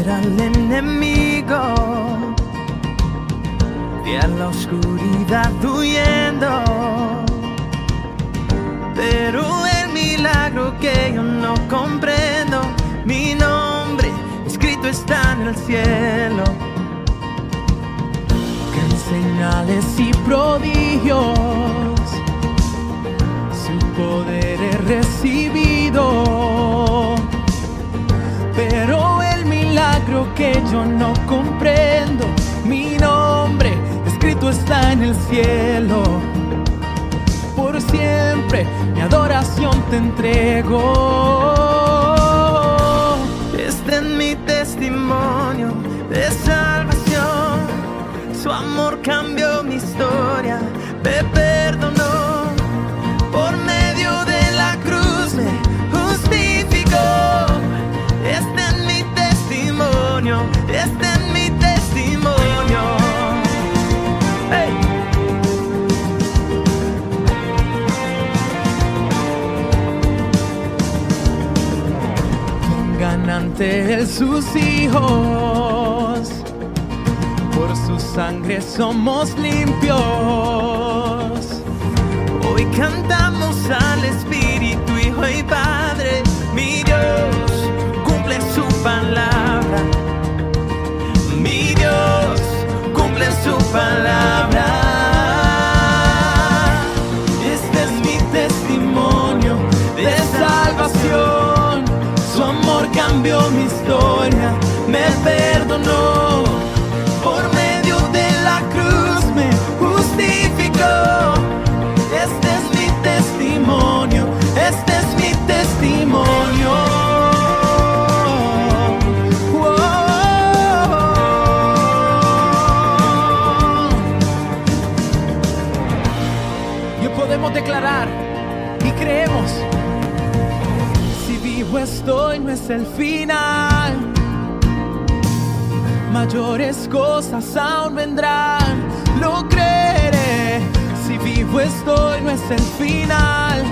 era el enemigo, vi a la oscuridad huyendo, pero el milagro que yo no comprendo, mi nombre escrito está en el cielo. Gran señales y prodigios, su poder he recibido, pero el milagro que yo no comprendo, mi nombre escrito está en el cielo. Por siempre mi adoración te entrego. Este es mi testimonio de salvación, su amor cambió mi historia, me perdonó, por medio de la cruz me justificó. Este es mi testimonio, este es mi testimonio. Hey. Pongan ante él sus hijos, por su sangre somos limpios. Hoy cantamos al Espíritu, Hijo y Padre. Mi Dios cumple su palabra, mi Dios cumple su palabra. Este es mi testimonio de salvación, su amor cambió mi historia, me perdonó, por medio de la cruz me justificó. Este es mi testimonio, este es mi testimonio. Y podemos declarar y creemos: si vivo estoy, no es el final, mayores cosas aún vendrán, lo creeré. Si vivo estoy, no es el final,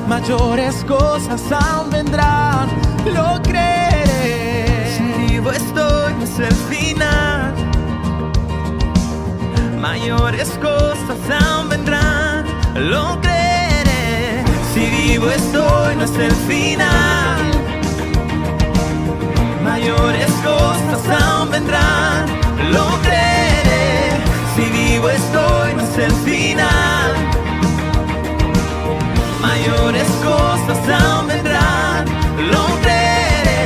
mayores cosas aún vendrán, lo creeré. Si vivo estoy, no es el final, mayores cosas aún vendrán, lo creeré. Si vivo estoy, no es el final, mayores cosas aún vendrán, lo creeré. Si vivo estoy, no es el final, mayores cosas aún vendrán, lo creeré.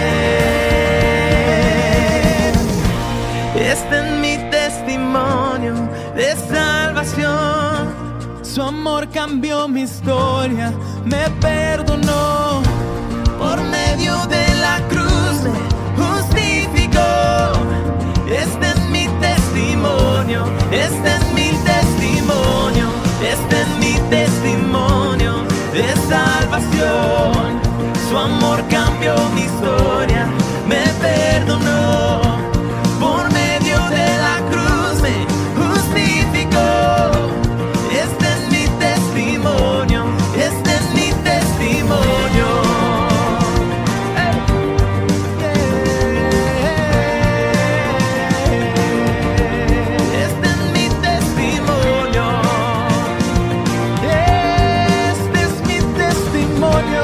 Este es mi testimonio de salvación, su amor cambió mi historia, me perdonó, por medio de la cruz me justificó. Este es mi testimonio, este es mi testimonio, este es mi testimonio de salvación, su amor cambió mi historia, me perdonó, por medio de la cruz me justificó. Este es mi testimonio, este es mi testimonio. Este es mi testimonio, este es mi testimonio.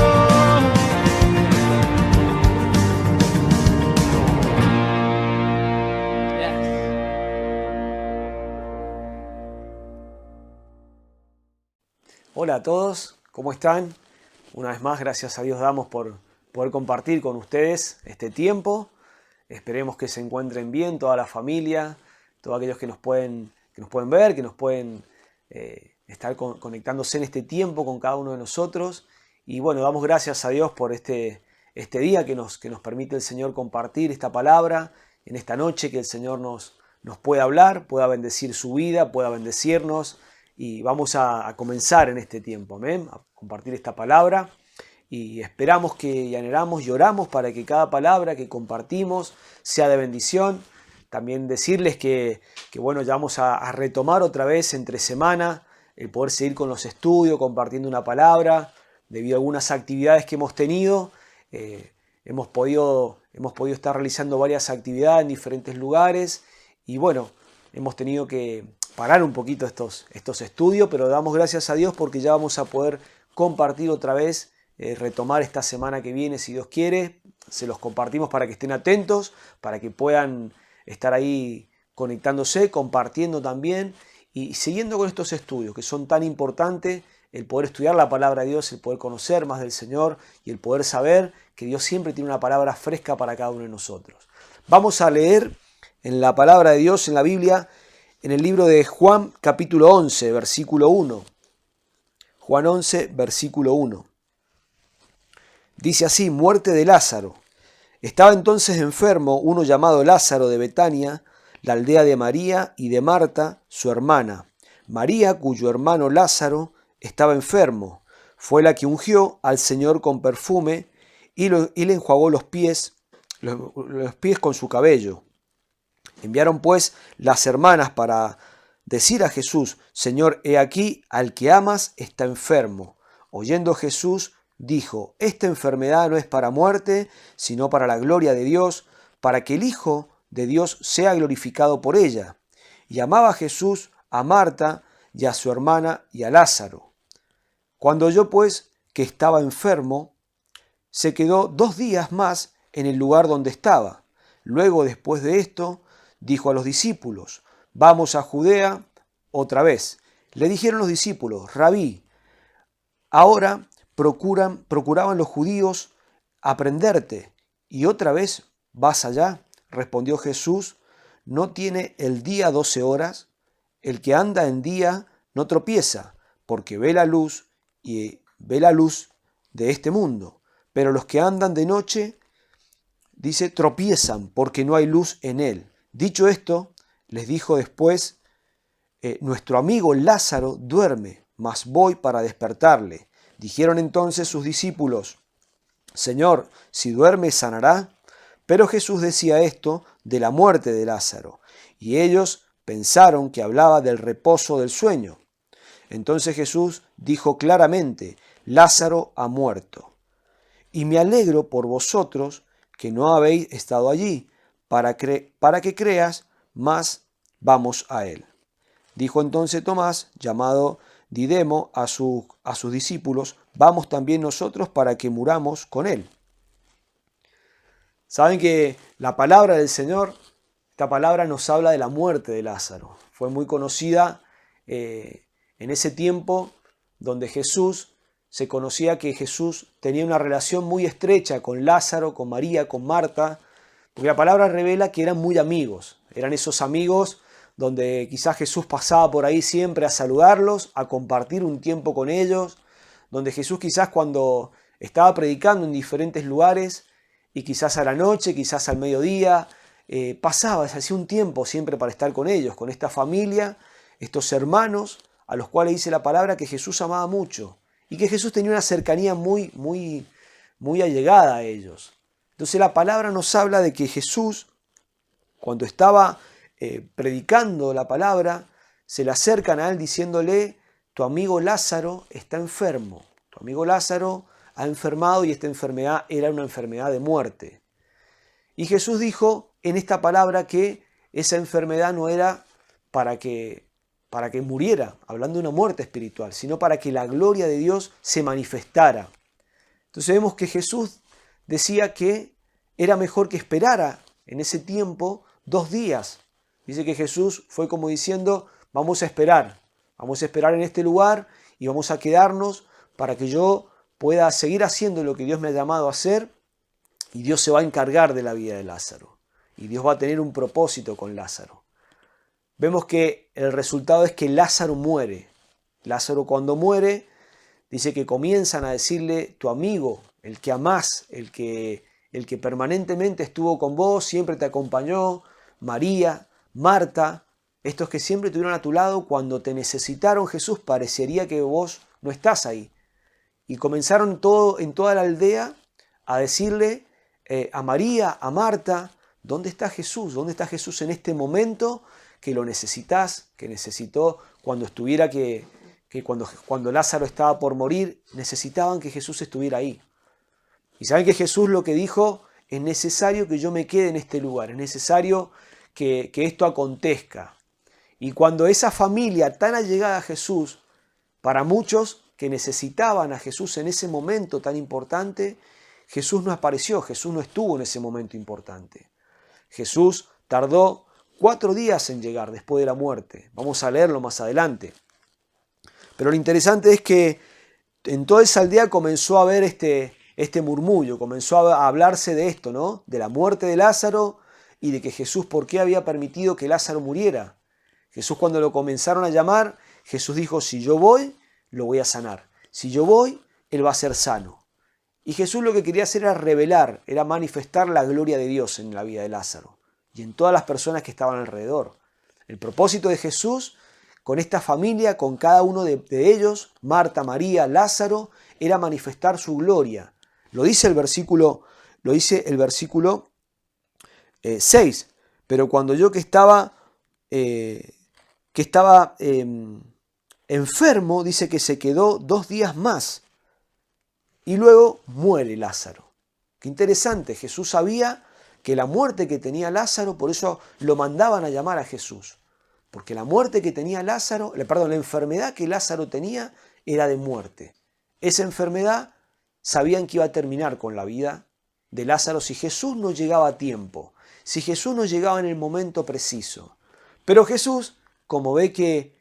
Hola a todos, ¿cómo están? Una vez más, gracias a Dios damos por poder compartir con ustedes este tiempo. Esperemos que se encuentren bien, toda la familia, todos aquellos que nos pueden ver, que nos pueden estar conectándose en este tiempo con cada uno de nosotros. Y bueno, damos gracias a Dios por este día que nos permite el Señor compartir esta palabra en esta noche, que el Señor nos pueda hablar, pueda bendecir su vida, pueda bendecirnos. Y vamos a comenzar en este tiempo, amén, a compartir esta palabra. Y esperamos y anhelamos y oramos para que cada palabra que compartimos sea de bendición. También decirles que bueno, ya vamos a retomar otra vez entre semana el poder seguir con los estudios, compartiendo una palabra, debido a algunas actividades que hemos tenido. hemos podido estar realizando varias actividades en diferentes lugares y bueno, hemos tenido que parar un poquito estos estudios, pero damos gracias a Dios porque ya vamos a poder compartir otra vez, retomar esta semana que viene si Dios quiere. Se los compartimos para que estén atentos, para que puedan estar ahí conectándose, compartiendo también y siguiendo con estos estudios que son tan importantes, el poder estudiar la palabra de Dios, el poder conocer más del Señor y el poder saber que Dios siempre tiene una palabra fresca para cada uno de nosotros. Vamos a leer en la palabra de Dios, en la Biblia, en el libro de Juan capítulo 11, versículo 1. Juan 11, versículo 1. Dice así: muerte de Lázaro. Estaba entonces enfermo uno llamado Lázaro de Betania, la aldea de María y de Marta, su hermana. María, cuyo hermano Lázaro estaba enfermo, fue la que ungió al Señor con perfume y le enjuagó los pies con su cabello. Enviaron pues las hermanas para decir a Jesús: Señor, he aquí, al que amas está enfermo. Oyendo Jesús, dijo: esta enfermedad no es para muerte, sino para la gloria de Dios, para que el Hijo de Dios sea glorificado por ella. Y amaba Jesús a Marta y a su hermana y a Lázaro. Cuando oyó pues que estaba enfermo, se quedó 2 días más en el lugar donde estaba. Luego, después de esto, dijo a los discípulos: vamos a Judea otra vez. Le dijeron los discípulos: Rabí, ahora procuraban los judíos aprenderte, ¿y otra vez vas allá? Respondió Jesús: ¿no tiene el día 12 horas? El que anda en día no tropieza, porque ve la luz de este mundo. Pero los que andan de noche, dice, tropiezan, porque no hay luz en él. Dicho esto, les dijo después: nuestro amigo Lázaro duerme, mas voy para despertarle. Dijeron entonces sus discípulos: Señor, si duerme, sanará. Pero Jesús decía esto de la muerte de Lázaro, y ellos pensaron que hablaba del reposo del sueño. Entonces Jesús dijo claramente: Lázaro ha muerto. Y me alegro por vosotros que no habéis estado allí, para que creas, mas vamos a él. Dijo entonces Tomás, llamado Didimo, a sus discípulos: vamos también nosotros para que muramos con él. Saben que la palabra del Señor, esta palabra nos habla de la muerte de Lázaro. Fue muy conocida en ese tiempo donde se conocía que Jesús tenía una relación muy estrecha con Lázaro, con María, con Marta, porque la palabra revela que eran muy amigos. Eran esos amigos donde quizás Jesús pasaba por ahí siempre a saludarlos, a compartir un tiempo con ellos, donde Jesús quizás cuando estaba predicando en diferentes lugares, y quizás a la noche, quizás al mediodía, hacía un tiempo siempre para estar con ellos, con esta familia, estos hermanos, a los cuales dice la palabra que Jesús amaba mucho, y que Jesús tenía una cercanía muy, muy, muy allegada a ellos. Entonces la palabra nos habla de que Jesús, cuando estaba predicando la palabra, se le acercan a él diciéndole: tu amigo Lázaro está enfermo, tu amigo Lázaro ha enfermado y esta enfermedad era una enfermedad de muerte. Y Jesús dijo en esta palabra que esa enfermedad no era para que muriera, hablando de una muerte espiritual, sino para que la gloria de Dios se manifestara. Entonces vemos que Jesús decía que era mejor que esperara en ese tiempo 2 días. Dice que Jesús fue como diciendo: vamos a esperar en este lugar y vamos a quedarnos para que yo pueda seguir haciendo lo que Dios me ha llamado a hacer, y Dios se va a encargar de la vida de Lázaro. Y Dios va a tener un propósito con Lázaro. Vemos que el resultado es que Lázaro muere. Lázaro, cuando muere, dice que comienzan a decirle: tu amigo, el que amás, el que permanentemente estuvo con vos, siempre te acompañó, María, Marta, estos que siempre estuvieron a tu lado, cuando te necesitaron, Jesús, parecería que vos no estás ahí. Y comenzaron en toda la aldea a decirle a María, a Marta: ¿dónde está Jesús? ¿Dónde está Jesús en este momento que lo necesitas? Que necesitó cuando cuando Lázaro estaba por morir, necesitaban que Jesús estuviera ahí. Y saben que Jesús lo que dijo, es necesario que yo me quede en este lugar, es necesario que esto acontezca. Y cuando esa familia tan allegada a Jesús, para muchos que necesitaban a Jesús en ese momento tan importante, Jesús no apareció, Jesús no estuvo en ese momento importante. Jesús tardó 4 días en llegar después de la muerte. Vamos a leerlo más adelante. Pero lo interesante es que en toda esa aldea comenzó a haber este murmullo, comenzó a hablarse de esto, ¿no? De la muerte de Lázaro y de que Jesús, ¿por qué había permitido que Lázaro muriera? Jesús, cuando lo comenzaron a llamar, Jesús dijo, si yo voy, lo voy a sanar. Si yo voy, él va a ser sano. Y Jesús lo que quería hacer era revelar, era manifestar la gloria de Dios en la vida de Lázaro y en todas las personas que estaban alrededor. El propósito de Jesús con esta familia, con cada uno de ellos, Marta, María, Lázaro, era manifestar su gloria. Lo dice el versículo 6. Pero cuando yo que estaba enfermo, dice que se quedó 2 días más. Y luego muere Lázaro. Qué interesante, Jesús sabía que la muerte que tenía Lázaro, por eso lo mandaban a llamar a Jesús. Porque la muerte que tenía Lázaro, la enfermedad que Lázaro tenía era de muerte. Esa enfermedad sabían que iba a terminar con la vida de Lázaro si Jesús no llegaba a tiempo, si Jesús no llegaba en el momento preciso. Pero Jesús, como ve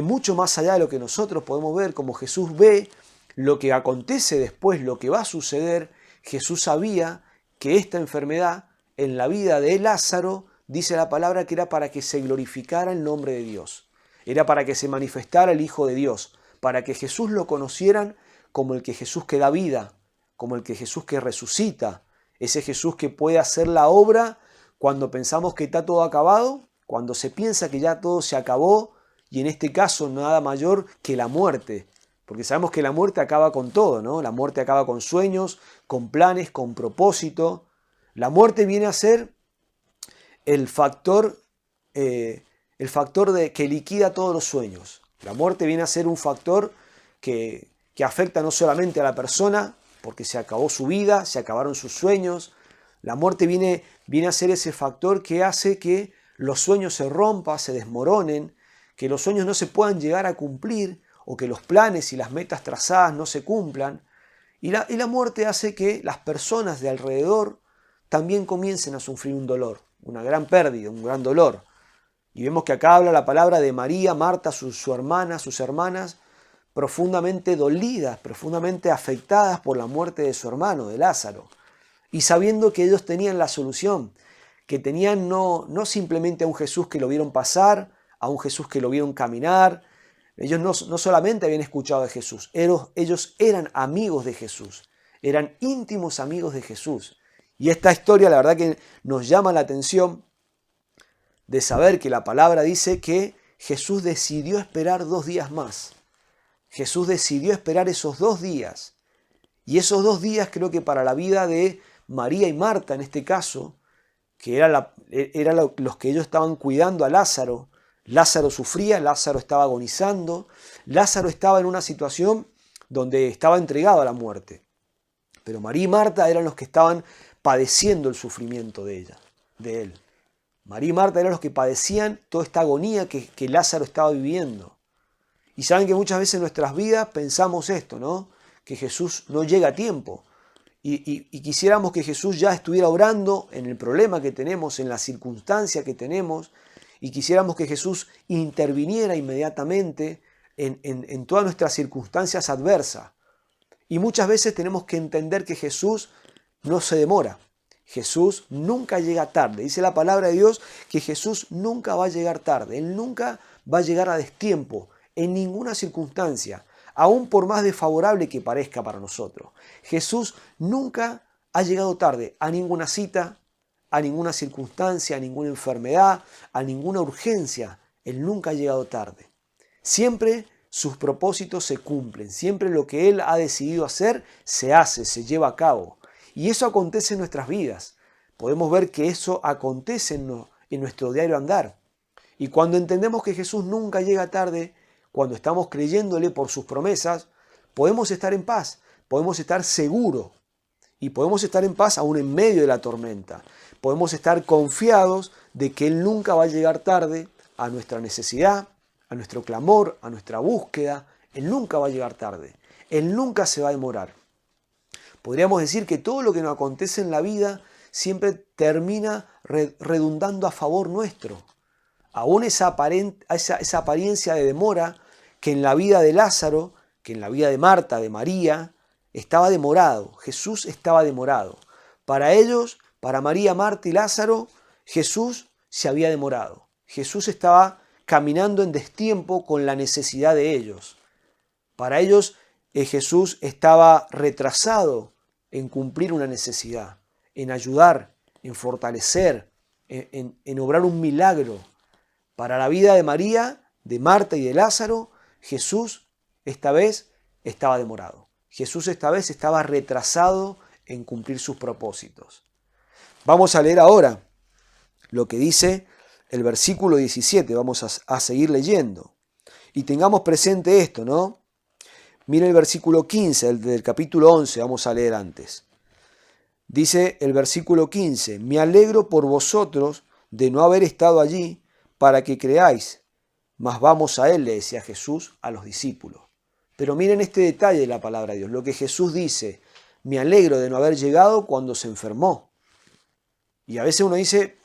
mucho más allá de lo que nosotros podemos ver, como Jesús ve lo que acontece después, lo que va a suceder, Jesús sabía que esta enfermedad en la vida de Lázaro, dice la palabra que era para que se glorificara el nombre de Dios. Era para que se manifestara el Hijo de Dios, para que Jesús lo conocieran como el que Jesús que da vida, como el que Jesús que resucita, ese Jesús que puede hacer la obra cuando pensamos que está todo acabado, cuando se piensa que ya todo se acabó, y en este caso nada mayor que la muerte, porque sabemos que la muerte acaba con todo, ¿no? La muerte acaba con sueños, con planes, con propósito. La muerte viene a ser el factor que liquida todos los sueños. La muerte viene a ser un factor que afecta no solamente a la persona, porque se acabó su vida, se acabaron sus sueños. La muerte viene a ser ese factor que hace que los sueños se rompan, se desmoronen, que los sueños no se puedan llegar a cumplir, o que los planes y las metas trazadas no se cumplan. Y la muerte hace que las personas de alrededor también comiencen a sufrir un dolor, una gran pérdida, un gran dolor. Y vemos que acá habla la palabra de María, Marta, sus hermanas, profundamente dolidas, profundamente afectadas por la muerte de su hermano, de Lázaro. Y sabiendo que ellos tenían la solución, que tenían no simplemente a un Jesús que lo vieron pasar, a un Jesús que lo vieron caminar. Ellos no solamente habían escuchado de Jesús, ellos eran amigos de Jesús, eran íntimos amigos de Jesús. Y esta historia la verdad que nos llama la atención de saber que la palabra dice que Jesús decidió esperar 2 días más. Jesús decidió esperar esos 2 días. Y esos 2 días creo que para la vida de María y Marta en este caso, que eran los que ellos estaban cuidando a Lázaro. Lázaro sufría, Lázaro estaba agonizando, Lázaro estaba en una situación donde estaba entregado a la muerte. Pero María y Marta eran los que estaban padeciendo el sufrimiento de él. María y Marta eran los que padecían toda esta agonía que Lázaro estaba viviendo. Y saben que muchas veces en nuestras vidas pensamos esto, ¿no? Que Jesús no llega a tiempo. Y quisiéramos que Jesús ya estuviera obrando en el problema que tenemos, en la circunstancia que tenemos, y quisiéramos que Jesús interviniera inmediatamente en todas nuestras circunstancias adversas. Y muchas veces tenemos que entender que Jesús no se demora. Jesús nunca llega tarde. Dice la palabra de Dios que Jesús nunca va a llegar tarde. Él nunca va a llegar a destiempo en ninguna circunstancia, aún por más desfavorable que parezca para nosotros. Jesús nunca ha llegado tarde a ninguna cita, a ninguna circunstancia, a ninguna enfermedad, a ninguna urgencia. Él nunca ha llegado tarde. Siempre sus propósitos se cumplen. Siempre lo que Él ha decidido hacer se hace, se lleva a cabo. Y eso acontece en nuestras vidas. Podemos ver que eso acontece en nuestro diario andar. Y cuando entendemos que Jesús nunca llega tarde, cuando estamos creyéndole por sus promesas, podemos estar en paz, podemos estar seguros. Y podemos estar en paz aún en medio de la tormenta. Podemos estar confiados de que Él nunca va a llegar tarde a nuestra necesidad, a nuestro clamor, a nuestra búsqueda. Él nunca va a llegar tarde. Él nunca se va a demorar. Podríamos decir que todo lo que nos acontece en la vida siempre termina redundando a favor nuestro. Aún esa apariencia de demora que en la vida de Lázaro, que en la vida de Marta, de María, estaba demorado. Jesús estaba demorado. Para ellos, para María, Marta y Lázaro, Jesús se había demorado. Jesús estaba caminando en destiempo con la necesidad de ellos. Para ellos, Jesús estaba retrasado en cumplir una necesidad, en ayudar, en fortalecer, en obrar un milagro. Para la vida de María, de Marta y de Lázaro, Jesús esta vez estaba demorado. Jesús esta vez estaba retrasado en cumplir sus propósitos. Vamos a leer ahora lo que dice el versículo 17. Vamos a seguir leyendo. Y tengamos presente esto, ¿no? Mira el versículo 15 del capítulo 11, vamos a leer antes. Dice el versículo 15, me alegro por vosotros de no haber estado allí para que creáis, mas vamos a Él, le decía Jesús a los discípulos. Pero miren este detalle de la palabra de Dios, lo que Jesús dice, me alegro de no haber llegado cuando se enfermó. Y a veces uno dice,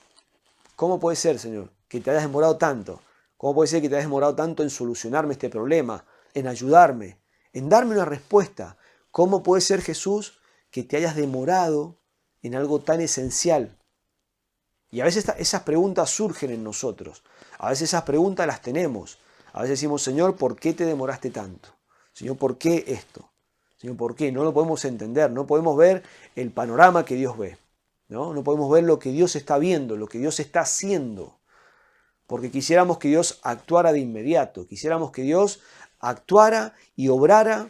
¿cómo puede ser, Señor, que te hayas demorado tanto? ¿Cómo puede ser que te hayas demorado tanto en solucionarme este problema, en ayudarme, en darme una respuesta? ¿Cómo puede ser, Jesús, que te hayas demorado en algo tan esencial? Y a veces esas preguntas surgen en nosotros. A veces esas preguntas las tenemos. A veces decimos, Señor, ¿por qué te demoraste tanto? Señor, ¿por qué esto? Señor, ¿por qué? No lo podemos entender, no podemos ver el panorama que Dios ve. No podemos ver lo que Dios está viendo, lo que Dios está haciendo. Porque quisiéramos que Dios actuara de inmediato, quisiéramos que Dios actuara y obrara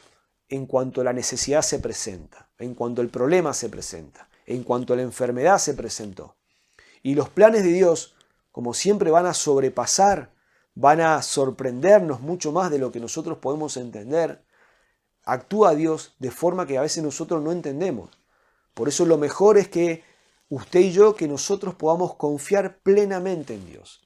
en cuanto la necesidad se presenta, en cuanto el problema se presenta, en cuanto la enfermedad se presentó. Y los planes de Dios, como siempre, van a sobrepasar, van a sorprendernos mucho más de lo que nosotros podemos entender. Actúa Dios de forma que a veces nosotros no entendemos. Por eso lo mejor es que usted y yo, que nosotros podamos confiar plenamente en Dios.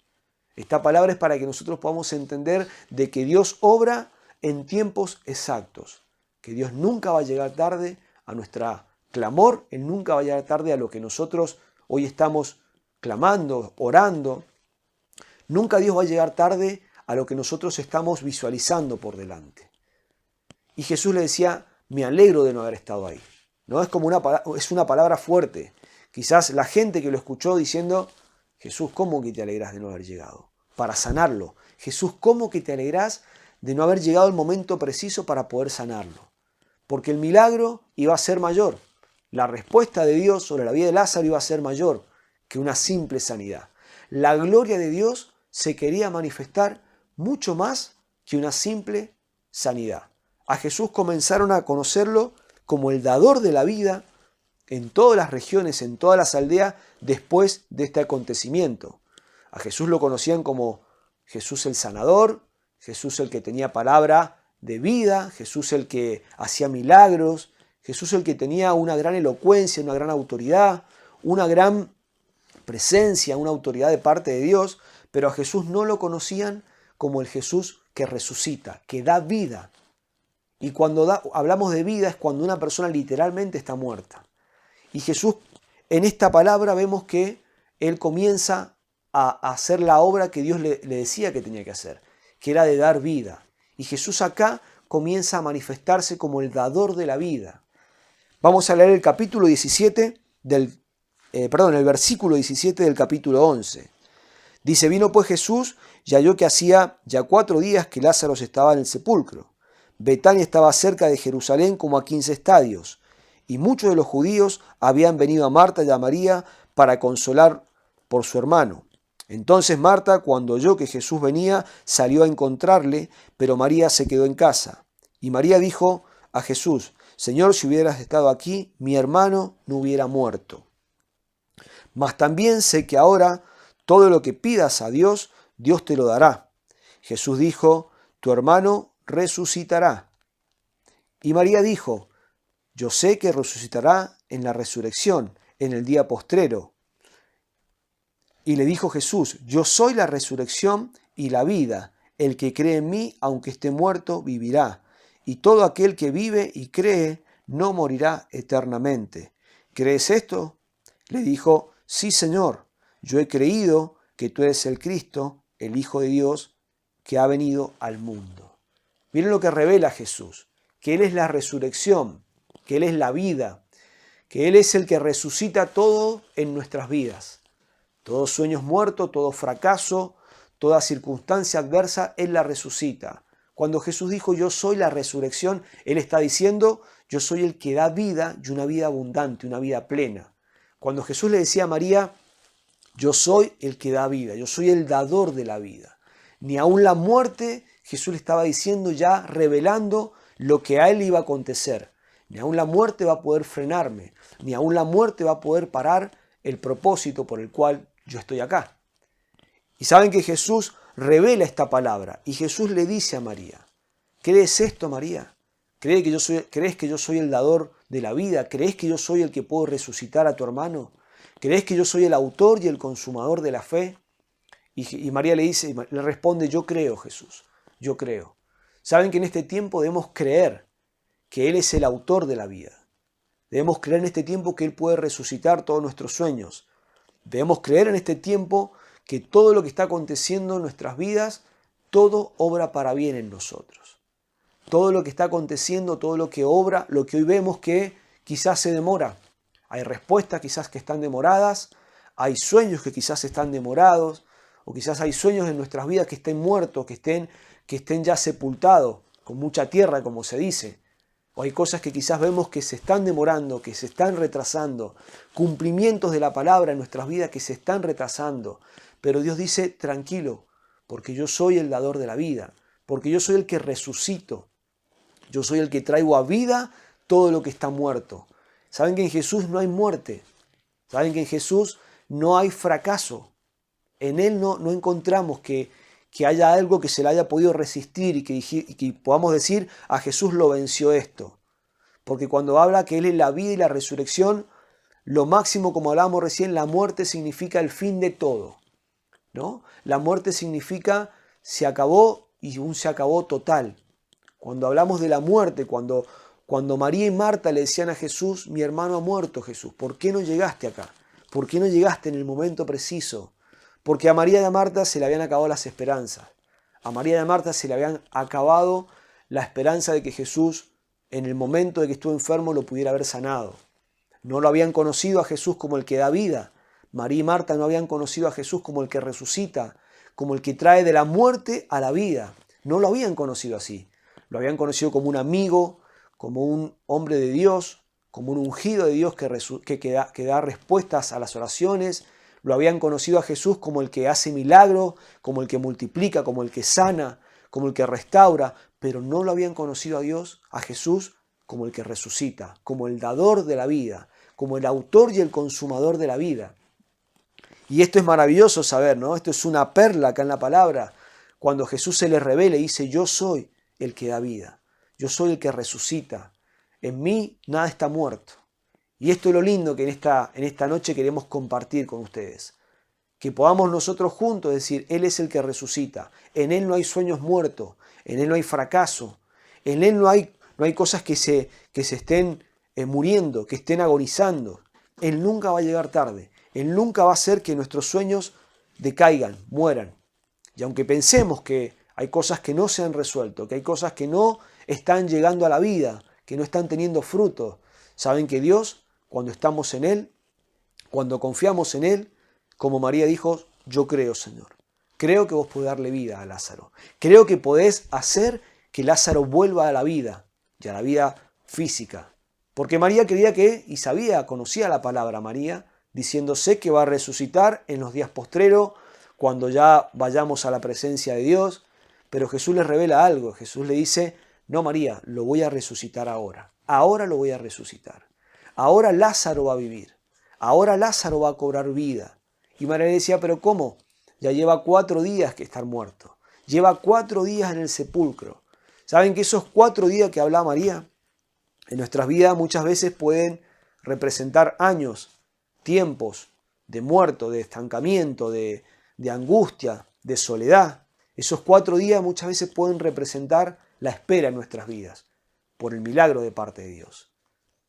Esta palabra es para que nosotros podamos entender de que Dios obra en tiempos exactos, que Dios nunca va a llegar tarde a nuestro clamor, Él nunca va a llegar tarde a lo que nosotros hoy estamos clamando, orando. Nunca Dios va a llegar tarde a lo que nosotros estamos visualizando por delante. Y Jesús le decía, me alegro de no haber estado ahí. ¿No? Es una palabra fuerte. Quizás la gente que lo escuchó diciendo, Jesús, ¿cómo que te alegras de no haber llegado? Para sanarlo. Jesús, ¿cómo que te alegras de no haber llegado el momento preciso para poder sanarlo? Porque el milagro iba a ser mayor. La respuesta de Dios sobre la vida de Lázaro iba a ser mayor que una simple sanidad. La gloria de Dios se quería manifestar mucho más que una simple sanidad. A Jesús comenzaron a conocerlo como el dador de la vida en todas las regiones, en todas las aldeas, después de este acontecimiento. A Jesús lo conocían como Jesús el sanador, Jesús el que tenía palabra de vida, Jesús el que hacía milagros, Jesús el que tenía una gran elocuencia, una gran autoridad, una gran presencia, una autoridad de parte de Dios, pero a Jesús no lo conocían como el Jesús que resucita, que da vida. Y cuando hablamos de vida es cuando una persona literalmente está muerta. Y Jesús, en esta palabra vemos que Él comienza a hacer la obra que Dios le decía que tenía que hacer, que era de dar vida. Y Jesús acá comienza a manifestarse como el dador de la vida. Vamos a leer el capítulo 17 el versículo 17 del capítulo 11. Dice, vino pues Jesús y halló que hacía ya 4 días que Lázaro estaba en el sepulcro. Betania estaba cerca de Jerusalén como a 15 estadios, y muchos de los judíos habían venido a Marta y a María para consolar por su hermano. Entonces Marta, cuando oyó que Jesús venía, salió a encontrarle, pero María se quedó en casa. Y María dijo a Jesús, Señor, si hubieras estado aquí, mi hermano no hubiera muerto. Mas también sé que ahora todo lo que pidas a Dios, Dios te lo dará. Jesús dijo, tu hermano resucitará. Y María dijo, yo sé que resucitará en la resurrección, en el día postrero. Y le dijo Jesús, yo soy la resurrección y la vida. El que cree en mí, aunque esté muerto, vivirá. Y todo aquel que vive y cree, no morirá eternamente. ¿Crees esto? Le dijo, sí, Señor, yo he creído que tú eres el Cristo, el Hijo de Dios, que ha venido al mundo. Miren lo que revela Jesús, que Él es la resurrección, que Él es la vida, que Él es el que resucita todo en nuestras vidas. Todos sueños muertos, todo fracaso, toda circunstancia adversa, Él la resucita. Cuando Jesús dijo, yo soy la resurrección, Él está diciendo, yo soy el que da vida y una vida abundante, una vida plena. Cuando Jesús le decía a María, yo soy el que da vida, yo soy el dador de la vida. Ni aun la muerte, Jesús le estaba diciendo ya, revelando lo que a Él iba a acontecer. Ni aun la muerte va a poder frenarme, ni aun la muerte va a poder parar el propósito por el cual yo estoy acá. Y saben que Jesús revela esta palabra y Jesús le dice a María, ¿crees esto, María? ¿Crees que yo soy el dador de la vida? ¿Crees que yo soy el que puedo resucitar a tu hermano? ¿Crees que yo soy el autor y el consumador de la fe? Y María le responde, yo creo, Jesús, yo creo. Saben que en este tiempo debemos creer que Él es el autor de la vida. Debemos creer en este tiempo que Él puede resucitar todos nuestros sueños. Debemos creer en este tiempo que todo lo que está aconteciendo en nuestras vidas, todo obra para bien en nosotros. Todo lo que está aconteciendo, todo lo que obra, lo que hoy vemos que quizás se demora. Hay respuestas quizás que están demoradas, hay sueños que quizás están demorados, o quizás hay sueños en nuestras vidas que estén muertos, que estén ya sepultados, con mucha tierra, como se dice. O hay cosas que quizás vemos que se están demorando, que se están retrasando, cumplimientos de la palabra en nuestras vidas que se están retrasando. Pero Dios dice, tranquilo, porque yo soy el dador de la vida, porque yo soy el que resucito, yo soy el que traigo a vida todo lo que está muerto. Saben que en Jesús no hay muerte, saben que en Jesús no hay fracaso, en Él no encontramos que haya algo que se le haya podido resistir y que podamos decir, a Jesús lo venció esto. Porque cuando habla que Él es la vida y la resurrección, lo máximo, como hablábamos recién, la muerte significa el fin de todo, ¿no? La muerte significa se acabó y un se acabó total. Cuando hablamos de la muerte, cuando María y Marta le decían a Jesús, mi hermano ha muerto, Jesús, ¿por qué no llegaste acá? ¿Por qué no llegaste en el momento preciso? Porque a María y a Marta se le habían acabado las esperanzas. A María y a Marta se le habían acabado la esperanza de que Jesús, en el momento de que estuvo enfermo, lo pudiera haber sanado. No lo habían conocido a Jesús como el que da vida. María y Marta no habían conocido a Jesús como el que resucita, como el que trae de la muerte a la vida. No lo habían conocido así. Lo habían conocido como un amigo, como un hombre de Dios, como un ungido de Dios que da respuestas a las oraciones. Lo habían conocido a Jesús como el que hace milagros, como el que multiplica, como el que sana, como el que restaura, pero no lo habían conocido a Jesús, como el que resucita, como el dador de la vida, como el autor y el consumador de la vida. Y esto es maravilloso saber, ¿no? Esto es una perla acá en la palabra, cuando Jesús se le revela y dice, yo soy el que da vida, yo soy el que resucita, en mí nada está muerto. Y esto es lo lindo que en esta noche queremos compartir con ustedes. Que podamos nosotros juntos decir, Él es el que resucita. En Él no hay sueños muertos. En Él no hay fracaso. En Él no hay cosas que se estén muriendo, que estén agonizando. Él nunca va a llegar tarde. Él nunca va a hacer que nuestros sueños decaigan, mueran. Y aunque pensemos que hay cosas que no se han resuelto, que hay cosas que no están llegando a la vida, que no están teniendo fruto, saben que Dios, cuando estamos en Él, cuando confiamos en Él, como María dijo, yo creo, Señor. Creo que vos podés darle vida a Lázaro. Creo que podés hacer que Lázaro vuelva a la vida y a la vida física. Porque María creía y conocía la palabra María, diciendo, sé que va a resucitar en los días postreros, cuando ya vayamos a la presencia de Dios. Pero Jesús le revela algo. Jesús le dice, no, María, lo voy a resucitar ahora. Ahora lo voy a resucitar. Ahora Lázaro va a vivir. Ahora Lázaro va a cobrar vida. Y María le decía, ¿pero cómo? Ya lleva 4 días que está muerto. Lleva 4 días en el sepulcro. ¿Saben que esos 4 días que habla María en nuestras vidas muchas veces pueden representar años, tiempos de muerto, de estancamiento, de angustia, de soledad. Esos 4 días muchas veces pueden representar la espera en nuestras vidas, por el milagro de parte de Dios.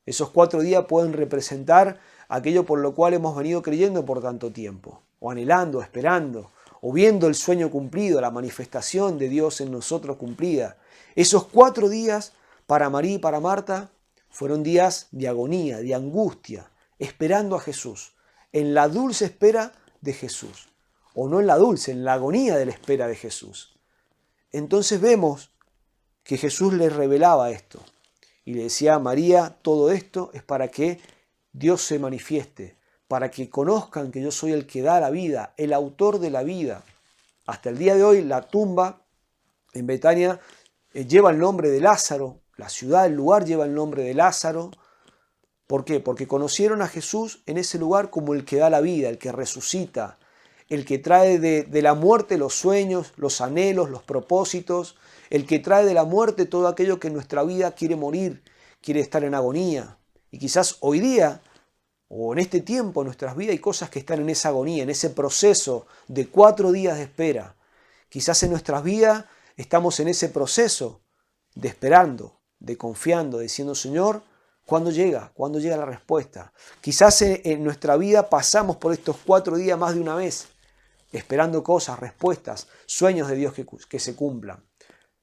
Esos 4 días pueden representar aquello por lo cual hemos venido creyendo por tanto tiempo, o anhelando, esperando, o viendo el sueño cumplido, la manifestación de Dios en nosotros cumplida. Esos 4 días para María y para Marta fueron días de agonía, de angustia, esperando a Jesús, en la dulce espera de Jesús, o no en la dulce, en la agonía de la espera de Jesús. Entonces vemos que Jesús les revelaba esto y le decía a María, todo esto es para que Dios se manifieste, para que conozcan que yo soy el que da la vida, el autor de la vida. Hasta el día de hoy la tumba en Betania lleva el nombre de Lázaro, la ciudad, el lugar lleva el nombre de Lázaro. ¿Por qué? Porque conocieron a Jesús en ese lugar como el que da la vida, el que resucita, el que trae de la muerte los sueños, los anhelos, los propósitos, el que trae de la muerte todo aquello que en nuestra vida quiere morir, quiere estar en agonía. Y quizás hoy día, o en este tiempo en nuestras vidas, hay cosas que están en esa agonía, en ese proceso de 4 días de espera. Quizás en nuestras vidas estamos en ese proceso de esperando, de confiando, diciendo, Señor, ¿cuándo llega? ¿Cuándo llega la respuesta? Quizás en nuestra vida pasamos por estos 4 días más de una vez, esperando cosas, respuestas, sueños de Dios que se cumplan.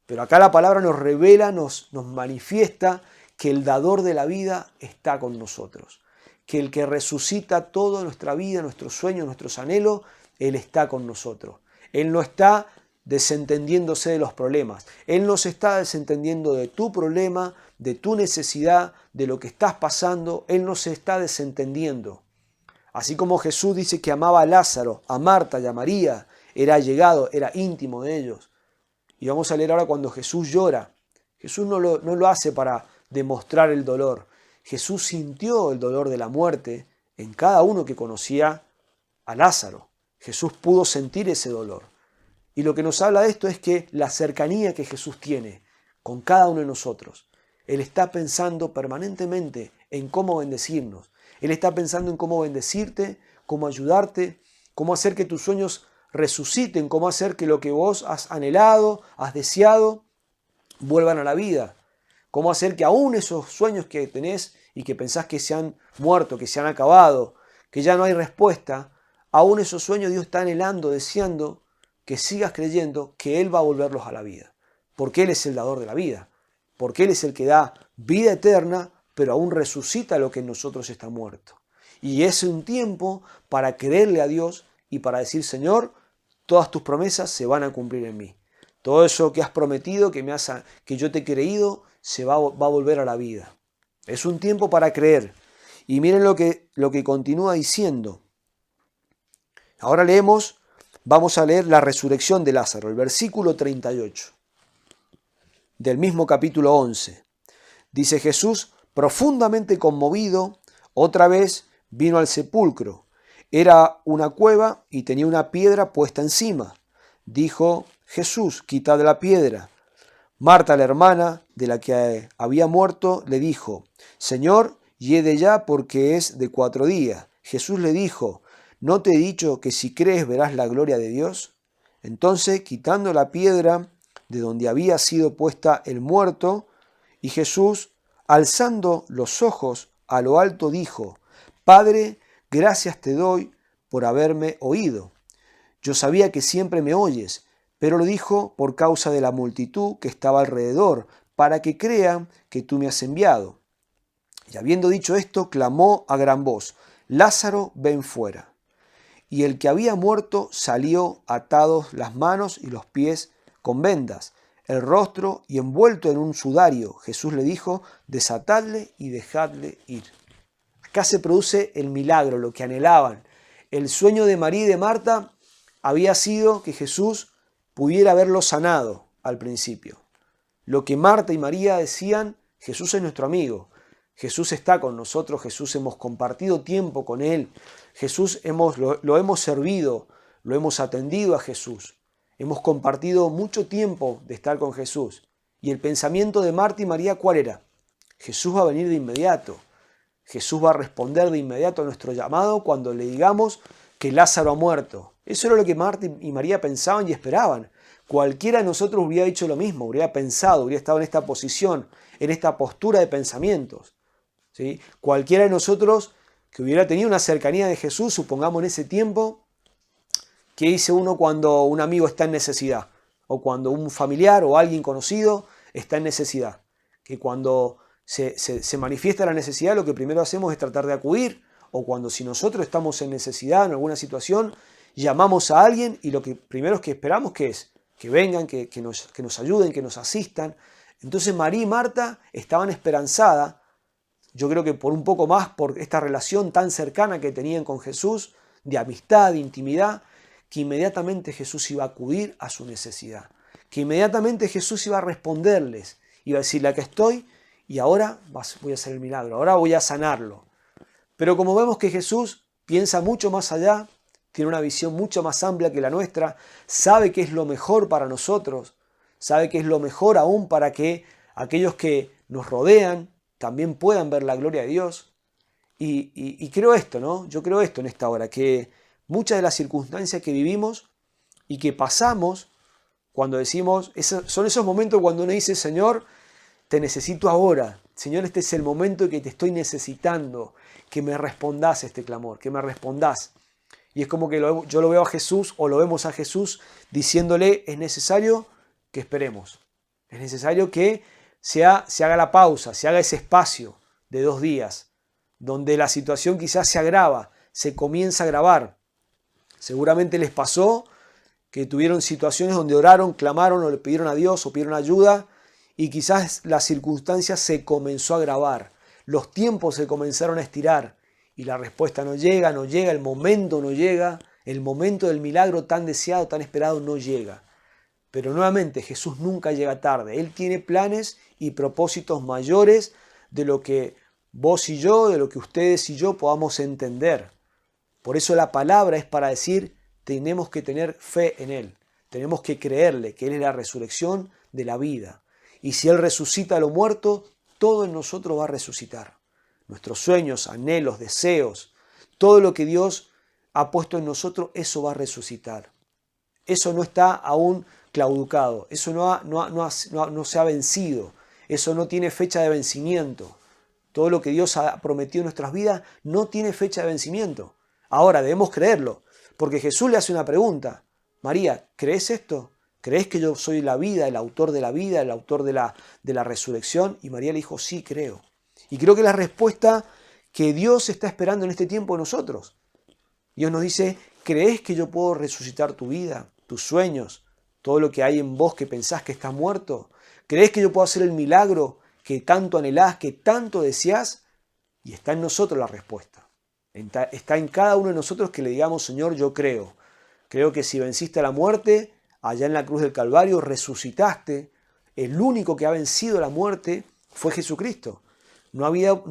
Pero acá la palabra nos revela, nos manifiesta que el dador de la vida está con nosotros. Que el que resucita toda nuestra vida, nuestros sueños, nuestros anhelos, Él está con nosotros. Él no está desentendiéndose de los problemas. Él no se está desentendiendo de tu problema, de tu necesidad, de lo que estás pasando. Él no se está desentendiendo. Así como Jesús dice que amaba a Lázaro, a Marta y a María, era allegado, era íntimo de ellos. Y vamos a leer ahora cuando Jesús llora. Jesús no lo hace para demostrar el dolor. Jesús sintió el dolor de la muerte en cada uno que conocía a Lázaro. Jesús pudo sentir ese dolor. Y lo que nos habla de esto es que la cercanía que Jesús tiene con cada uno de nosotros, Él está pensando permanentemente en cómo bendecirnos. Él está pensando en cómo bendecirte, cómo ayudarte, cómo hacer que tus sueños resuciten, cómo hacer que lo que vos has anhelado, has deseado, vuelvan a la vida. Cómo hacer que aún esos sueños que tenés y que pensás que se han muerto, que se han acabado, que ya no hay respuesta, aún esos sueños Dios está anhelando, deseando que sigas creyendo que Él va a volverlos a la vida. Porque Él es el dador de la vida. Porque Él es el que da vida eterna, pero aún resucita lo que en nosotros está muerto. Y es un tiempo para creerle a Dios y para decir, Señor, todas tus promesas se van a cumplir en mí. Todo eso que has prometido, que yo te he creído, se va a volver a la vida. Es un tiempo para creer. Y miren lo que continúa diciendo. Ahora vamos a leer la resurrección de Lázaro, el versículo 38 del mismo capítulo 11. Dice Jesús, profundamente conmovido, otra vez vino al sepulcro. Era una cueva y tenía una piedra puesta encima. Dijo Jesús, quitad la piedra. Marta, la hermana de la que había muerto, le dijo, Señor, hiede ya porque es de 4 días. Jesús le dijo, ¿no te he dicho que si crees verás la gloria de Dios? Entonces, quitando la piedra de donde había sido puesta el muerto, y Jesús, alzando los ojos a lo alto, dijo, Padre, gracias te doy por haberme oído. Yo sabía que siempre me oyes, pero lo dijo por causa de la multitud que estaba alrededor, para que crean que tú me has enviado. Y habiendo dicho esto, clamó a gran voz, Lázaro, ven fuera. Y el que había muerto salió atados las manos y los pies con vendas, el rostro y envuelto en un sudario. Jesús le dijo, desatadle y dejadle ir. Acá se produce el milagro, lo que anhelaban. El sueño de María y de Marta había sido que Jesús pudiera haberlo sanado al principio. Lo que Marta y María decían, Jesús es nuestro amigo. Jesús está con nosotros, Jesús hemos compartido tiempo con Él. Jesús lo hemos servido, lo hemos atendido a Jesús. Hemos compartido mucho tiempo de estar con Jesús. Y el pensamiento de Marta y María, ¿cuál era? Jesús va a venir de inmediato. Jesús va a responder de inmediato a nuestro llamado cuando le digamos que Lázaro ha muerto. Eso era lo que Marta y María pensaban y esperaban. Cualquiera de nosotros hubiera dicho lo mismo, hubiera pensado, hubiera estado en esta posición, en esta postura de pensamientos. ¿Sí? Cualquiera de nosotros que hubiera tenido una cercanía de Jesús, supongamos en ese tiempo, ¿qué dice uno cuando un amigo está en necesidad? O cuando un familiar o alguien conocido está en necesidad. Que cuando se manifiesta la necesidad, lo que primero hacemos es tratar de acudir, o cuando si nosotros estamos en necesidad en alguna situación, llamamos a alguien y lo que primero que esperamos que es que vengan, que nos ayuden, que nos asistan. Entonces María y Marta estaban esperanzadas, yo creo que por un poco más, por esta relación tan cercana que tenían con Jesús, de amistad, de intimidad, que inmediatamente Jesús iba a acudir a su necesidad, que inmediatamente Jesús iba a responderles, iba a decirle: aquí estoy y ahora voy a hacer el milagro, ahora voy a sanarlo. Pero como vemos que Jesús piensa mucho más allá, tiene una visión mucho más amplia que la nuestra, sabe qué es lo mejor para nosotros, sabe qué es lo mejor aún para que aquellos que nos rodean también puedan ver la gloria de Dios. Y creo esto, ¿no? Yo creo esto en esta hora, que muchas de las circunstancias que vivimos y que pasamos cuando decimos, son esos momentos cuando uno dice: Señor, te necesito ahora. Señor, este es el momento que te estoy necesitando, que me respondás este clamor, que me respondás. Y es como que yo lo veo a Jesús, o lo vemos a Jesús diciéndole: es necesario que esperemos. Es necesario que se haga la pausa, se haga ese espacio de 2 días, donde la situación quizás se agrava, se comienza a agravar. Seguramente les pasó que tuvieron situaciones donde oraron, clamaron o le pidieron a Dios o pidieron ayuda, y quizás la circunstancia se comenzó a agravar. Los tiempos se comenzaron a estirar y la respuesta no llega, el momento no llega, el momento del milagro tan deseado, tan esperado no llega. Pero nuevamente Jesús nunca llega tarde. Él tiene planes y propósitos mayores de lo que vos y yo, de lo que ustedes y yo podamos entender. Por eso la palabra es para decir: tenemos que tener fe en Él. Tenemos que creerle que Él es la resurrección de la vida. Y si Él resucita a lo muerto, todo en nosotros va a resucitar. Nuestros sueños, anhelos, deseos, todo lo que Dios ha puesto en nosotros, eso va a resucitar. Eso no está aún claudicado, eso no se ha vencido, eso no tiene fecha de vencimiento. Todo lo que Dios ha prometido en nuestras vidas no tiene fecha de vencimiento. Ahora debemos creerlo, porque Jesús le hace una pregunta: María, ¿crees esto? ¿Crees que yo soy la vida, el autor de la vida, el autor de la resurrección? Y María le dijo: sí, creo. Y creo que es la respuesta que Dios está esperando en este tiempo de nosotros. Dios nos dice: ¿crees que yo puedo resucitar tu vida, tus sueños, todo lo que hay en vos que pensás que está muerto? ¿Crees que yo puedo hacer el milagro que tanto anhelás, que tanto deseás? Y está en nosotros la respuesta. Está en cada uno de nosotros que le digamos: Señor, yo creo. Creo que si venciste a la muerte, allá en la cruz del Calvario resucitaste. El único que ha vencido la muerte fue Jesucristo. No ha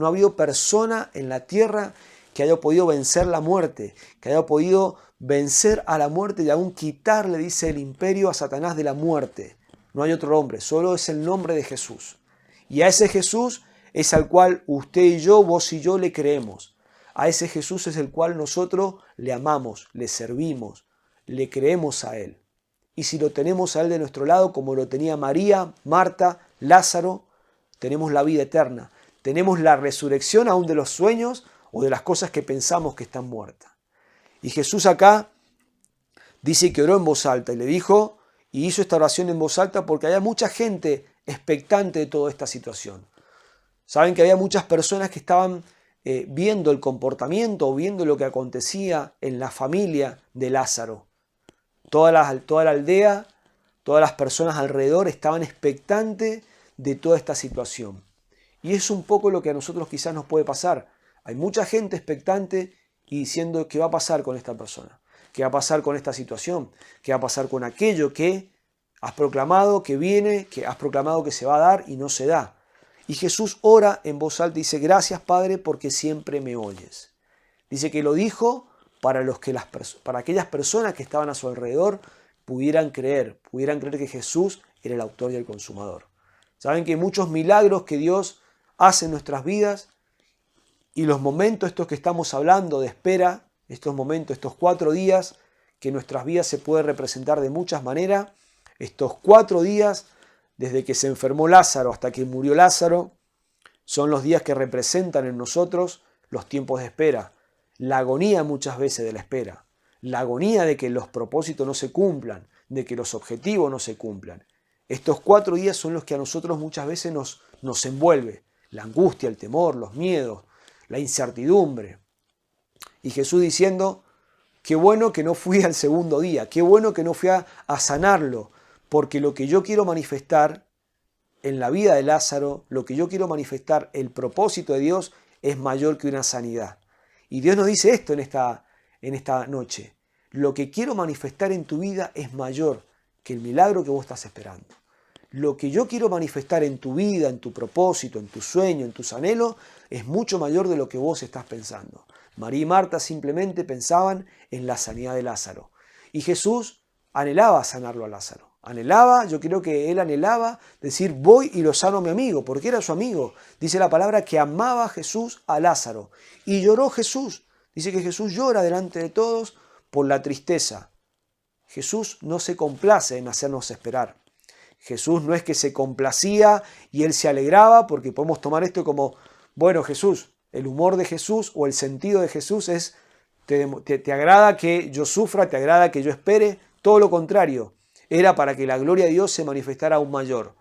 habido persona en la tierra que haya podido vencer la muerte, que haya podido vencer a la muerte y aún quitarle, dice, el imperio a Satanás de la muerte. No hay otro nombre, solo es el nombre de Jesús. Y a ese Jesús es al cual usted y yo, vos y yo le creemos. A ese Jesús es el cual nosotros le amamos, le servimos, le creemos a Él. Y si lo tenemos a Él de nuestro lado, como lo tenía María, Marta, Lázaro, tenemos la vida eterna. Tenemos la resurrección aún de los sueños o de las cosas que pensamos que están muertas. Y Jesús acá dice que oró en voz alta y le dijo, y hizo esta oración en voz alta porque había mucha gente expectante de toda esta situación. Saben que había muchas personas que estaban viendo el comportamiento o viendo lo que acontecía en la familia de Lázaro. Toda la aldea, todas las personas alrededor estaban expectantes de toda esta situación. Y es un poco lo que a nosotros quizás nos puede pasar. Hay mucha gente expectante y diciendo: ¿qué va a pasar con esta persona? ¿Qué va a pasar con esta situación? ¿Qué va a pasar con aquello que has proclamado que viene, que has proclamado que se va a dar y no se da? Y Jesús ora en voz alta y dice: gracias, Padre, porque siempre me oyes. Dice que lo dijo para aquellas personas que estaban a su alrededor pudieran creer que Jesús era el autor y el consumador. Saben que muchos milagros que Dios hace en nuestras vidas Y los momentos estos que estamos hablando de espera, estos momentos, estos 4 días, que en nuestras vidas se puede representar de muchas maneras, estos 4 días, desde que se enfermó Lázaro hasta que murió Lázaro, son los días que representan en nosotros los tiempos de espera, la agonía muchas veces de la espera, la agonía de que los propósitos no se cumplan, de que los objetivos no se cumplan. Estos 4 días son los que a nosotros muchas veces nos envuelve, la angustia, el temor, los miedos, la incertidumbre. Y Jesús diciendo, qué bueno que no fui al segundo día, qué bueno que no fui a sanarlo, porque lo que yo quiero manifestar en la vida de Lázaro, lo que yo quiero manifestar, el propósito de Dios es mayor que una sanidad. Y Dios nos dice esto en esta noche. Lo que quiero manifestar en tu vida es mayor que el milagro que vos estás esperando. Lo que yo quiero manifestar en tu vida, en tu propósito, en tu sueño, en tus anhelos, es mucho mayor de lo que vos estás pensando. María y Marta simplemente pensaban en la sanidad de Lázaro. Y Jesús anhelaba sanarlo a Lázaro. Yo creo que él anhelaba decir, voy y lo sano a mi amigo, porque era su amigo. Dice la palabra que amaba Jesús a Lázaro. Y lloró Jesús. Dice que Jesús llora delante de todos por la tristeza. Jesús no se complace en hacernos esperar. Jesús no es que se complacía y él se alegraba, porque podemos tomar esto como, bueno, Jesús, el humor de Jesús o el sentido de Jesús es, te agrada que yo sufra, te agrada que yo espere, todo lo contrario. Era para que la gloria de Dios se manifestara aún mayor.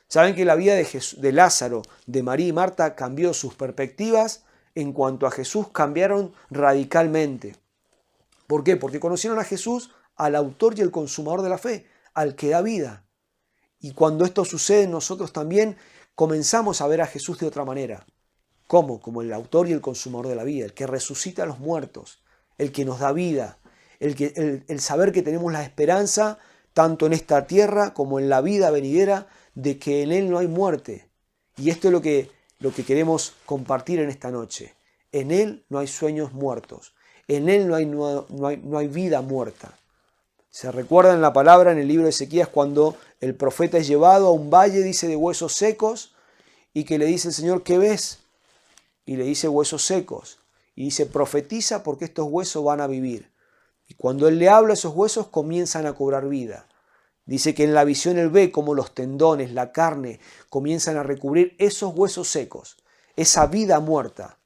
Saben que la vida de Lázaro, de María y Marta cambió, sus perspectivas en cuanto a Jesús cambiaron radicalmente. ¿Por qué? Porque conocieron a Jesús, al autor y el consumador de la fe, al que da vida. Y cuando esto sucede, nosotros también comenzamos a ver a Jesús de otra manera. ¿Cómo? Como el autor y el consumador de la vida, el que resucita a los muertos, el que nos da vida, el saber que tenemos la esperanza tanto en esta tierra como en la vida venidera, de que en Él no hay muerte. Y esto es lo que queremos compartir en esta noche. En Él no hay sueños muertos. En Él no hay vida muerta. Se recuerda en la palabra en el libro de Ezequías cuando el profeta es llevado a un valle, dice, de huesos secos, y que le dice el Señor, ¿qué ves? Y le dice huesos secos. Y dice, profetiza porque estos huesos van a vivir. Y cuando él le habla, esos huesos comienzan a cobrar vida. Dice que en la visión él ve como los tendones, la carne, comienzan a recubrir esos huesos secos, esa vida muerta.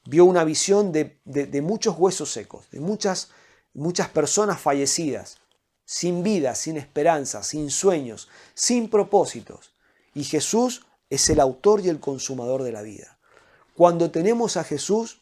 Vio una visión de muchos huesos secos, de muchas personas fallecidas, sin vida, sin esperanza, sin sueños, sin propósitos. Y Jesús es el autor y el consumador de la vida. Cuando tenemos a Jesús,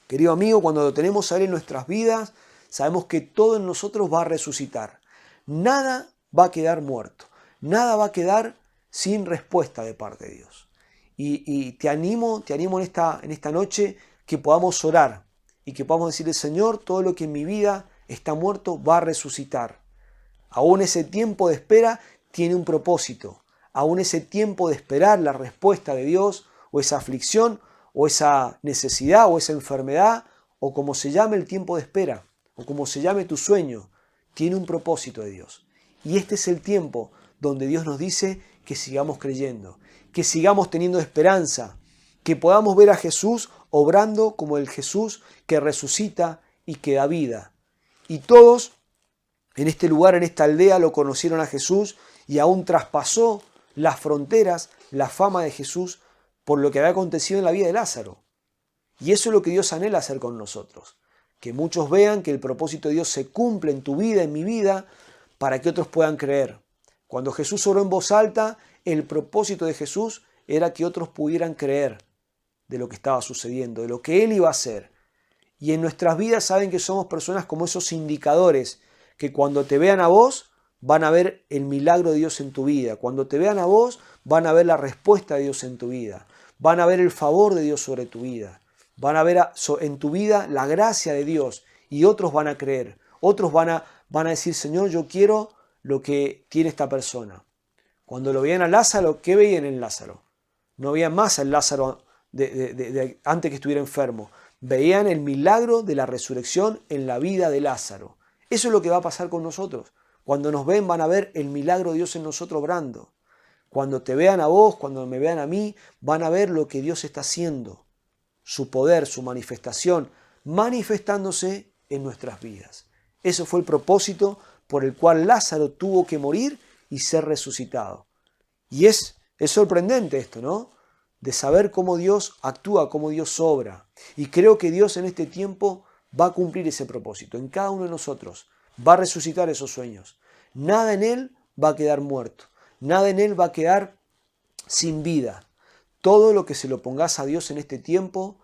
querido amigo, cuando lo tenemos a Él en nuestras vidas, sabemos que todo en nosotros va a resucitar. Nada va a quedar muerto. Nada va a quedar sin respuesta de parte de Dios. Y te animo en esta noche que podamos orar y que podamos decirle, Señor, todo lo que en mi vida está muerto va a resucitar. Aún ese tiempo de espera tiene un propósito. Aún ese tiempo de esperar la respuesta de Dios, o esa aflicción, o esa necesidad, o esa enfermedad, o como se llame el tiempo de espera, o como se llame tu sueño, tiene un propósito de Dios. Y este es el tiempo donde Dios nos dice que sigamos creyendo, que sigamos teniendo esperanza, que podamos ver a Jesús obrando como el Jesús que resucita y que da vida. Y todos en este lugar, en esta aldea, lo conocieron a Jesús y aún traspasó las fronteras la fama de Jesús por lo que había acontecido en la vida de Lázaro. Y eso es lo que Dios anhela hacer con nosotros. Que muchos vean que el propósito de Dios se cumple en tu vida, en mi vida, para que otros puedan creer. Cuando Jesús oró en voz alta, el propósito de Jesús era que otros pudieran creer de lo que estaba sucediendo, de lo que Él iba a hacer. Y en nuestras vidas saben que somos personas como esos indicadores, que cuando te vean a vos, van a ver el milagro de Dios en tu vida. Cuando te vean a vos, van a ver la respuesta de Dios en tu vida. Van a ver el favor de Dios sobre tu vida. Van a ver en tu vida la gracia de Dios y otros van a creer. Otros van a decir, Señor, yo quiero lo que tiene esta persona. Cuando lo veían a Lázaro, ¿qué veían en Lázaro? No veían más al Lázaro antes que estuviera enfermo. Veían el milagro de la resurrección en la vida de Lázaro. Eso es lo que va a pasar con nosotros. Cuando nos ven van a ver el milagro de Dios en nosotros obrando. Cuando te vean a vos, cuando me vean a mí, van a ver lo que Dios está haciendo. su poder, su manifestación, manifestándose en nuestras vidas. Eso fue el propósito por el cual Lázaro tuvo que morir y ser resucitado. Y es sorprendente esto, ¿no? De saber cómo Dios actúa, cómo Dios obra. Y creo que Dios en este tiempo va a cumplir ese propósito. En cada uno de nosotros va a resucitar esos sueños. Nada en Él va a quedar muerto. Nada en Él va a quedar sin vida. Todo lo que se lo pongas a Dios en este tiempo,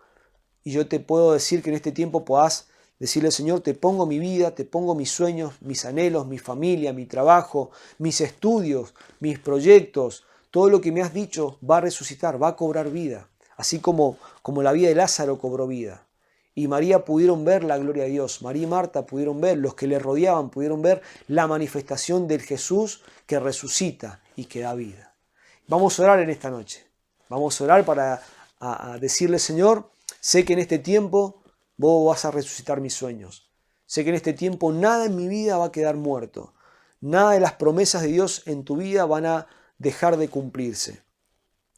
y yo te puedo decir que en este tiempo podás decirle, Señor, te pongo mi vida, te pongo mis sueños, mis anhelos, mi familia, mi trabajo, mis estudios, mis proyectos, todo lo que me has dicho va a resucitar, va a cobrar vida. Así como la vida de Lázaro cobró vida. Y María pudieron ver la gloria de Dios. María y Marta pudieron ver, los que le rodeaban pudieron ver la manifestación del Jesús que resucita y que da vida. Vamos a orar en esta noche. Vamos a orar para decirle, Señor, sé que en este tiempo vos vas a resucitar mis sueños. Sé que en este tiempo nada en mi vida va a quedar muerto. Nada de las promesas de Dios en tu vida van a dejar de cumplirse.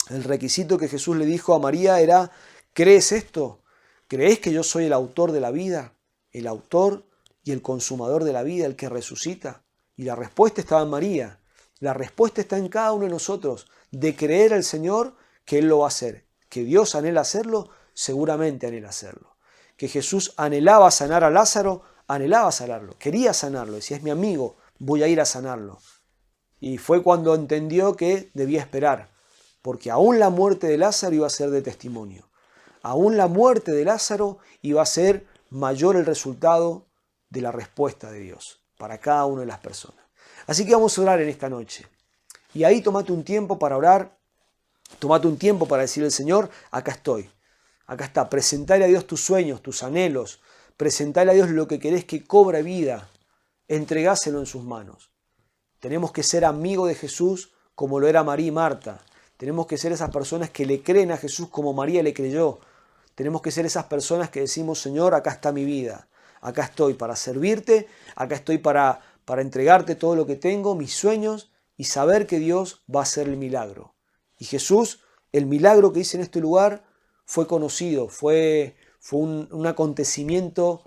El requisito que Jesús le dijo a María era, ¿crees esto? ¿Crees que yo soy el autor de la vida? El autor y el consumador de la vida, el que resucita. Y la respuesta estaba en María. La respuesta está en cada uno de nosotros, de creer al Señor que Él lo va a hacer. Que Dios anhela hacerlo, seguramente anhela hacerlo. Que Jesús anhelaba sanar a Lázaro, anhelaba sanarlo, quería sanarlo. Decía, es mi amigo, voy a ir a sanarlo. Y fue cuando entendió que debía esperar, porque aún la muerte de Lázaro iba a ser de testimonio. Aún la muerte de Lázaro iba a ser mayor el resultado de la respuesta de Dios para cada una de las personas. Así que vamos a orar en esta noche. Y ahí tomate un tiempo para orar, tomate un tiempo para decirle al Señor, acá estoy. Acá está, presentale a Dios tus sueños, tus anhelos, presentale a Dios lo que querés que cobre vida, entregáselo en sus manos. Tenemos que ser amigos de Jesús como lo era María y Marta. Tenemos que ser esas personas que le creen a Jesús como María le creyó. Tenemos que ser esas personas que decimos, Señor, acá está mi vida. Acá estoy para servirte, acá estoy para entregarte todo lo que tengo, mis sueños, y saber que Dios va a hacer el milagro. Y Jesús, el milagro que hizo en este lugar, fue conocido, fue un acontecimiento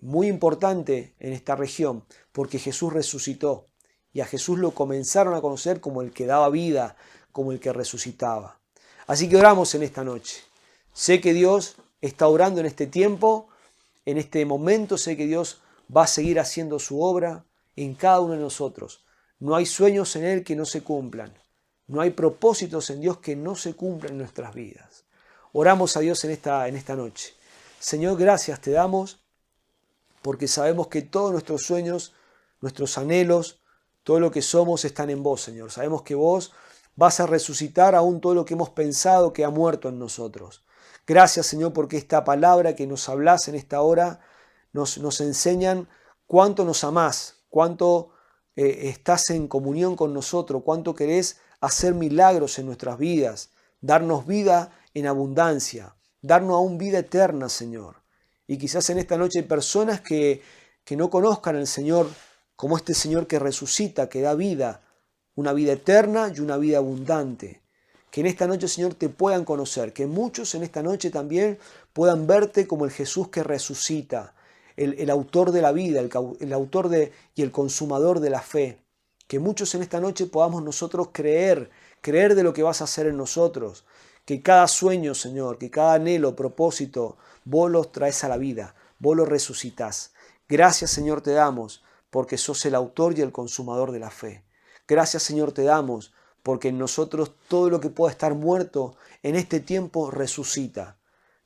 muy importante en esta región, porque Jesús resucitó. Y a Jesús lo comenzaron a conocer como el que daba vida, como el que resucitaba. Así que oramos en esta noche. Sé que Dios está orando en este tiempo, en este momento. Sé que Dios va a seguir haciendo su obra en cada uno de nosotros. No hay sueños en Él que no se cumplan. No hay propósitos en Dios que no se cumplan en nuestras vidas. Oramos a Dios en esta noche. Señor, gracias te damos porque sabemos que todos nuestros sueños, nuestros anhelos, todo lo que somos están en vos, Señor. Sabemos que vos vas a resucitar aún todo lo que hemos pensado que ha muerto en nosotros. Gracias, Señor, porque esta palabra que nos hablas en esta hora nos enseñan cuánto nos amás, cuánto estás en comunión con nosotros, cuánto querés hacer milagros en nuestras vidas, darnos vida en abundancia, darnos aún vida eterna, Señor. Y quizás en esta noche hay personas que no conozcan al Señor como este Señor que resucita, que da vida, una vida eterna y una vida abundante. Que en esta noche, Señor, te puedan conocer, que muchos en esta noche también puedan verte como el Jesús que resucita, el autor de la vida, el autor y el consumador de la fe. Que muchos en esta noche podamos nosotros creer de lo que vas a hacer en nosotros. Que cada sueño, Señor, que cada anhelo, propósito, vos los traes a la vida, vos los resucitás. Gracias, Señor, te damos, porque sos el autor y el consumador de la fe. Gracias, Señor, te damos, porque en nosotros todo lo que pueda estar muerto en este tiempo resucita.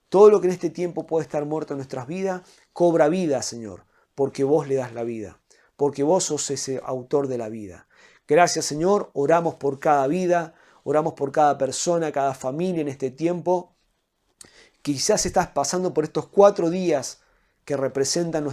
Todo lo que en este tiempo puede estar muerto en nuestras vidas, cobra vida, Señor, porque vos le das la vida, porque vos sos ese autor de la vida. Gracias, Señor, oramos por cada vida, oramos por cada persona, cada familia en este tiempo. Quizás estás pasando por estos 4 días que representan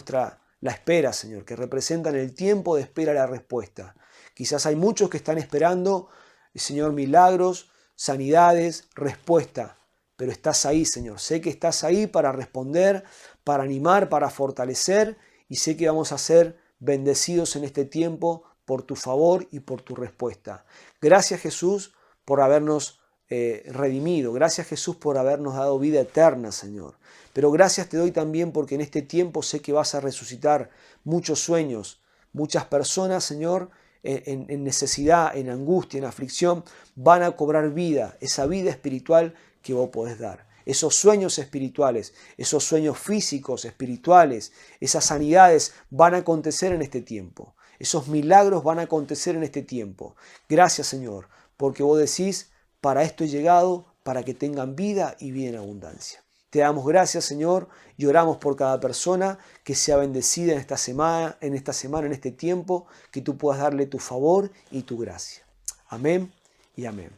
la espera, Señor, que representan el tiempo de espera a la respuesta. Quizás hay muchos que están esperando, Señor, milagros, sanidades, respuesta. Pero estás ahí, Señor. Sé que estás ahí para responder, para animar, para fortalecer. Y sé que vamos a ser bendecidos en este tiempo por tu favor y por tu respuesta. Gracias, Jesús, por habernos redimido. Gracias, Jesús, por habernos dado vida eterna, Señor. Pero gracias te doy también porque en este tiempo sé que vas a resucitar muchos sueños, muchas personas, Señor, en necesidad, en angustia, en aflicción, van a cobrar vida, esa vida espiritual que vos podés dar. Esos sueños espirituales, esos sueños físicos, espirituales, esas sanidades van a acontecer en este tiempo. Esos milagros van a acontecer en este tiempo. Gracias, Señor, porque vos decís, para esto he llegado, para que tengan vida y vida en abundancia. Te damos gracias, Señor, y oramos por cada persona que sea bendecida en esta semana, en este tiempo, que tú puedas darle tu favor y tu gracia. Amén y amén.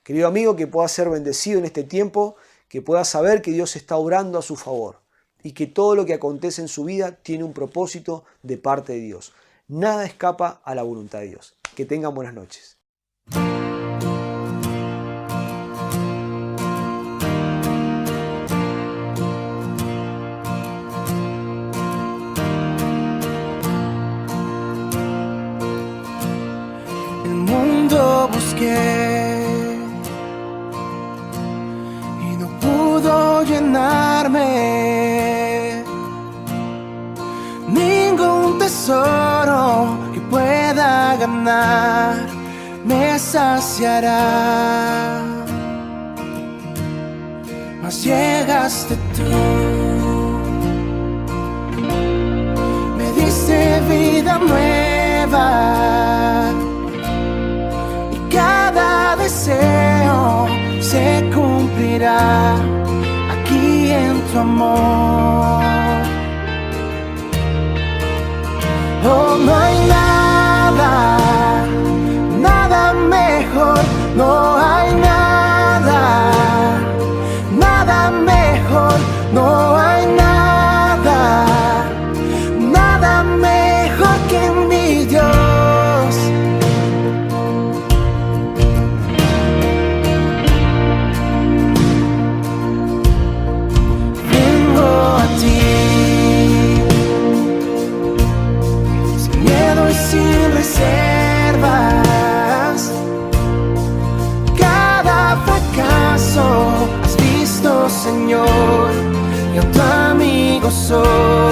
Querido amigo, que puedas ser bendecido en este tiempo, que puedas saber que Dios está obrando a su favor y que todo lo que acontece en su vida tiene un propósito de parte de Dios. Nada escapa a la voluntad de Dios. Que tengan buenas noches. El mundo busqué y no pudo llenarme. Ningún tesoro que pueda ganar me saciará. Mas llegaste tú, me diste vida nueva y cada deseo se cumplirá aquí en tu amor. Oh, no hay nada, nada mejor, no hay nada, nada mejor, no hay nada, nada mejor que mi Dios. Vengo a ti sin reservas. Cada fracaso has visto, Señor, y a tu amigo soy.